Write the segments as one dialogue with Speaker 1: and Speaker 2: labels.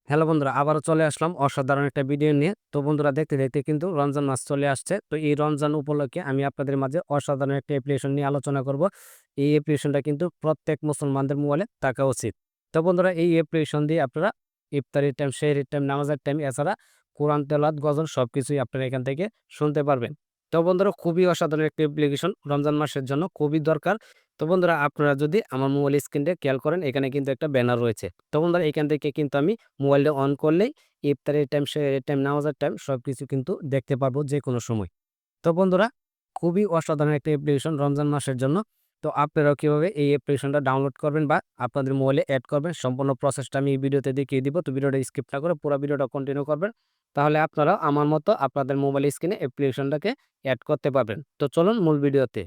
Speaker 1: Hello বন্ধুরা, আবারও চলে আসলাম অসাধারণ একটা ভিডিও নিয়ে। তো বন্ধুরা, দেখতে দেখতে কিন্তু রমজান মাস চলে আসছে। তো এই রমজান উপলক্ষে আমি আপনাদের মাঝে অসাধারণ একটা অ্যাপ্লিকেশন নিয়ে আলোচনা করব। এই অ্যাপ্লিকেশনটা কিন্তু প্রত্যেক মুসলমানদের মোবাইলে থাকা উচিত। তো বন্ধুরা, এই অ্যাপ্লিকেশন দিয়ে আপনারা ইফতারির টাইম, সেহরির টাইম, নামাজের টাইম, এছাড়া কোরআন তেলাওয়াত, গজল সবকিছুই আপনারা এখান থেকে শুনতে পারবেন। তো বন্ধুরা, খুবই অসাধারণ একটা অ্যাপ্লিকেশন, রমজান মাসের জন্য খুবই দরকার। তো বন্ধুরা, আপনারা যদি আমার মোবাইল স্ক্রিনটা খেয়াল করেন, এখানে কিন্তু একটা ব্যানার রয়েছে। তো বন্ধুরা, এখান থেকে কিন্তু আমি মোবাইলটা অন করলেই ইফতারের টাইম, সেহরির টাইম, নামাজের টাইম সবকিছু কিন্তু দেখতে পারবো যেকোনো সময়। তো বন্ধুরা, খুবই অসাধারণ একটা অ্যাপ্লিকেশন রমজান মাসের জন্য। তো আপনারাও কিভাবে এই অ্যাপ্লিকেশনটা ডাউনলোড করবেন বা আপনাদের মোবাইলে এড করবেন, সম্পূর্ণ প্রসেসটা আমি এই ভিডিওতে দেখিয়ে দিব। তো ভিডিওটা স্কিপ না করে পুরো ভিডিওটা কন্টিনিউ করবেন। তাহলে আপনারাও আমার মতো আপনাদের মোবাইল স্ক্রিনে অ্যাপ্লিকেশনটাকে এড করতে পারবেন। তো চলুন মূল ভিডিওতে।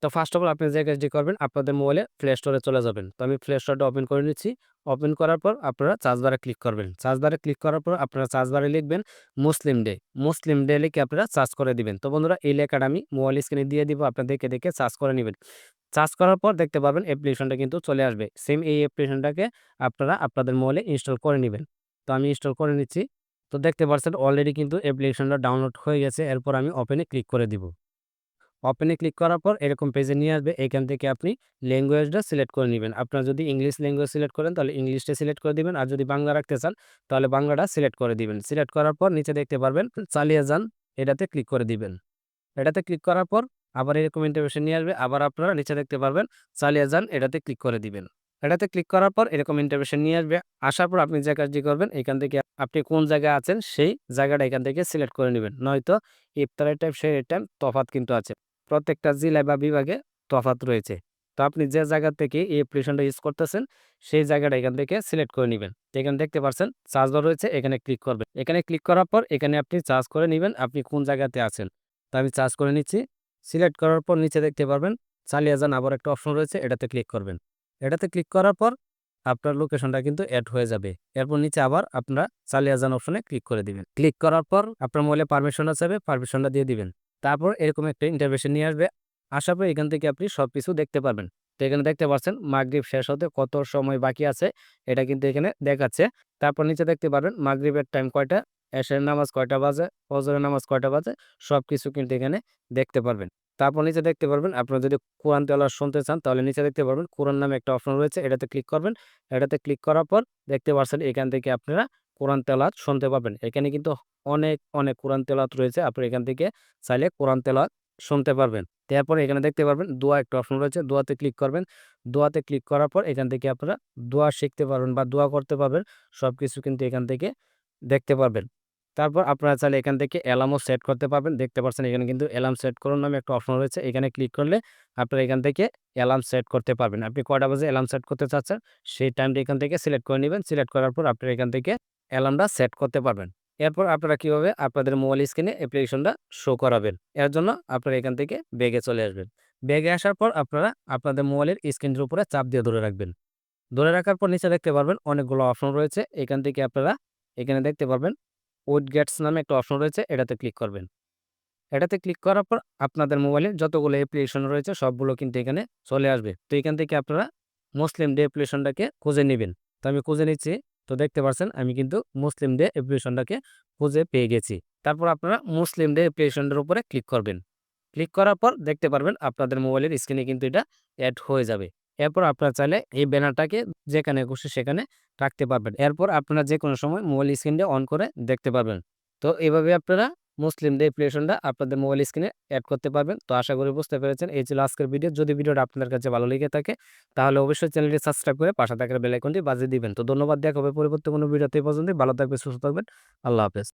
Speaker 1: তো ফার্স্ট অফ অল আপনি যে কাজটি করবেন, আপনাদের মোবাইলে প্লে স্টোরে চলে যাবেন। তো আমি প্লে স্টোরটা ওপেন করে নিচ্ছি। ওপেন করার পর আপনারা সার্চ বারে ক্লিক করবেন। সার্চ বারে ক্লিক করার পর আপনারা সার্চ বারে লিখবেন মুসলিম ডে। মুসলিম ডে লিখে আপনারা সার্চ করে দিবেন। তো বন্ধুরা, এই লেখাটা আমি মোবাইল স্ক্রিনে দিয়ে দিব, আপনারা দেখে দেখে সার্চ করে নেবেন। সার্চ করার পর দেখতে পাবেন অ্যাপ্লিকেশনটা কিন্তু চলে আসবে। সেম এই অ্যাপ্লিকেশনটাকে আপনারা আপনাদের মোবাইলে ইনস্টল করে নেবেন। তো আমি ইনস্টল করে নিচ্ছি। তো দেখতে পাচ্ছেন অলরেডি কিন্তু অ্যাপ্লিকেশনটা ডাউনলোড হয়ে গেছে। এরপর আমি ওপেনে ক্লিক করে দিব। ওপেনে ক্লিক করার পর এরকম পেজে নিয়ে আসবে। এখান থেকে আপনি ল্যাঙ্গুয়েজটা সিলেক্ট করে নিবেন। আপনারা যদি ইংলিশ ল্যাঙ্গুয়েজ সিলেক্ট করেন তাহলে ইংলিশটা সিলেক্ট করে দিবেন। আর যদি বাংলা রাখতে চান তাহলে বাংলাটা সিলেক্ট করে দিবেন। সিলেক্ট করার পর নিচে দেখতে পারবেন চালিয়ে যান, এটাতে ক্লিক করে দিবেন। এটাতে ক্লিক করার পর আবার এরকম ইন্টারফেস নিয়ে আসবে। আবার আপনারা নিচে দেখতে পারবেন চালিয়ে যান, এটাতে ক্লিক করে দিবেন। এটাতে ক্লিক করার পর এরকম ইন্টারফেস নিয়ে আসবে। আসার পর আপনি যে কাজটি করবেন, এখান থেকে আপনি কোন জায়গায় আছেন সেই জায়গাটা এখান থেকে সিলেক্ট করে নেবেন। নয়তো ইফতারের টাইম, সেহরির টাইম তফাৎ কিন্তু আছে। প্রত্যেকটা জেলায় বা বিভাগে তফাৎ রয়েছে। তো আপনি যে জায়গা থেকে এই অ্যাপ্লিকেশনটা ইউজ করতেছেন সেই জায়গাটা এখান থেকে সিলেক্ট করে নিবেন। তো এখানে দেখতে পাচ্ছেন চার্জ বার রয়েছে, এখানে ক্লিক করবেন। এখানে ক্লিক করার পর এখানে আপনি চার্জ করে নিবেন আপনি কোন জায়গাতে আছেন। তো আমি চার্জ করে নিচ্ছি। সিলেক্ট করার পর নিচে দেখতে পারবেন চালিয়ে যান, আবার একটা অপশন রয়েছে, এটাতে ক্লিক করবেন। এটাতে ক্লিক করার পর আপনার লোকেশনটা কিন্তু অ্যাড হয়ে যাবে। এরপর নিচে আবার আপনারা চালিয়ে যান অপশনে ক্লিক করে দিবেন। ক্লিক করার পর আপনার মোবাইলে পারমিশন চাইবে, পারমিশনটা দিয়ে দিবেন। তারপর এরকম একটা ইন্টারভেশন নিয়ে আসবে। আসার পর এখান থেকে আপনি সবকিছু দেখতে পারবেন। তো এখানে দেখতে পাচ্ছেন মাগরিব শেষ হতে কত সময় বাকি আছে, এটা কিন্তু এখানে দেখাচ্ছে। তারপর নিচে দেখতে পারবেন মাগরিবের টাইম কয়টা, এশারের নামাজ কয়টা বাজে, ফজরের নামাজ কয়টা বাজে, সবকিছু কিন্তু এখানে দেখতে পারবেন। তারপর নিচে দেখতে পারবেন আপনারা যদি কোরআন তেলাওয়াত শুনতে চান তাহলে নিচে দেখতে পারবেন কোরআন নামে একটা অপশন রয়েছে, এটাতে ক্লিক করবেন। এটাতে ক্লিক করার পর দেখতে পাচ্ছেন এখান থেকে আপনারা কোরআন তেলাওয়াত শুনতে পাবেন। এখানে কিন্তু অনেক অনেক কোরআন তেলাওয়াত রয়েছে, আপনি এখান থেকে চাইলে কোরআন তেলাওয়াত শুনতে পারবেন। তারপরে এখানে দেখতে পারবেন দোয়া একটা অপশন রয়েছে, দোয়াতে ক্লিক করবেন। দোয়াতে ক্লিক করার পর এখান থেকে আপনারা দোয়া শিখতে পারবেন বা দোয়া করতে পারবেন। সবকিছু কিন্তু এখান থেকে দেখতে পারবেন। তারপর আপনারা চাইলে এখান থেকে অ্যালার্মও সেট করতে পারবেন। দেখতে পাচ্ছেন এখানে কিন্তু অ্যালার্ম সেট করুন নামে একটা অপশন রয়েছে, এখানে ক্লিক করলে আপনারা এখান থেকে অ্যালার্ম সেট করতে পারবেন। আপনি কয়টা বাজে অ্যালার্ম সেট করতে চাচ্ছেন সেই টাইমটা এখান থেকে সিলেক্ট করে নেবেন। সিলেক্ট করার পর আপনারা এখান থেকে অ্যালার্মটা সেট করতে পারবেন। এরপর আপনারা কিভাবে আপনাদের মোবাইল স্ক্রিনে অ্যাপ্লিকেশনটা শো করাবেন, এর জন্য আপনারা এখান থেকে ব্যাগে চলে আসবেন। ব্যাগে আসার পর আপনারা আপনাদের মোবাইলের স্ক্রিনের উপরে চাপ দিয়ে ধরে রাখবেন। ধরে রাখার পর নিচে দেখতে পারবেন অনেকগুলো অপশন রয়েছে, এখান থেকে আপনারা এখানে দেখতে পারবেন উইড গেটস নামে একটা অপশন রয়েছে, এটাতে ক্লিক করবেন। এটাতে ক্লিক করার পর আপনাদের মোবাইলে যতগুলো অ্যাপ্লিকেশন রয়েছে সবগুলো কিন্তু এখানে চলে আসবে। তো এখান থেকে আপনারা মুসলিম ডে অ্যাপ্লিকেশনটাকে খুঁজে নেবেন। তো আমি খুঁজে নিচ্ছি। তো দেখতে পাচ্ছেন আমি কিন্তু মুসলিম ডে অ্যাপ্লিকেশনটাকে খুঁজে পেয়ে গেছি। তারপর আপনারা মুসলিম ডে অ্যাপ্লিকেশনটার উপরে ক্লিক করবেন। ক্লিক করার পর দেখতে পারবেন আপনাদের মোবাইলের স্ক্রিনে কিন্তু এটা অ্যাড হয়ে যাবে। এরপর আপনারা চাইলে এই ব্যানারটাকে যেখানে খুশি সেখানে রাখতে পারবেন। এরপর আপনারা যেকোনো সময় মোবাইল স্ক্রিনটা অন করে দেখতে পারবেন। তো এভাবে আপনারা মুসলিম ডে অ্যাপ্লিকেশনটা আপনাদের মোবাইল স্ক্রিনে অ্যাড করতে পারবেন। তো আশা করি বুঝতে পেরেছেন। এই ছিল আজকের ভিডিও। যদি ভিডিওটা আপনাদের কাছে ভালো লেগে থাকে তাহলে অবশ্যই চ্যানেলটি সাবস্ক্রাইব করে পাশে থাকা বেল আইকনটি বাজিয়ে দিবেন। তো ধন্যবাদ, দেখা হবে পরবর্তী কোনো ভিডিওতে। এই পর্যন্তই ভালো থাকবেন, সুস্থ থাকবেন। আল্লাহ হাফেজ।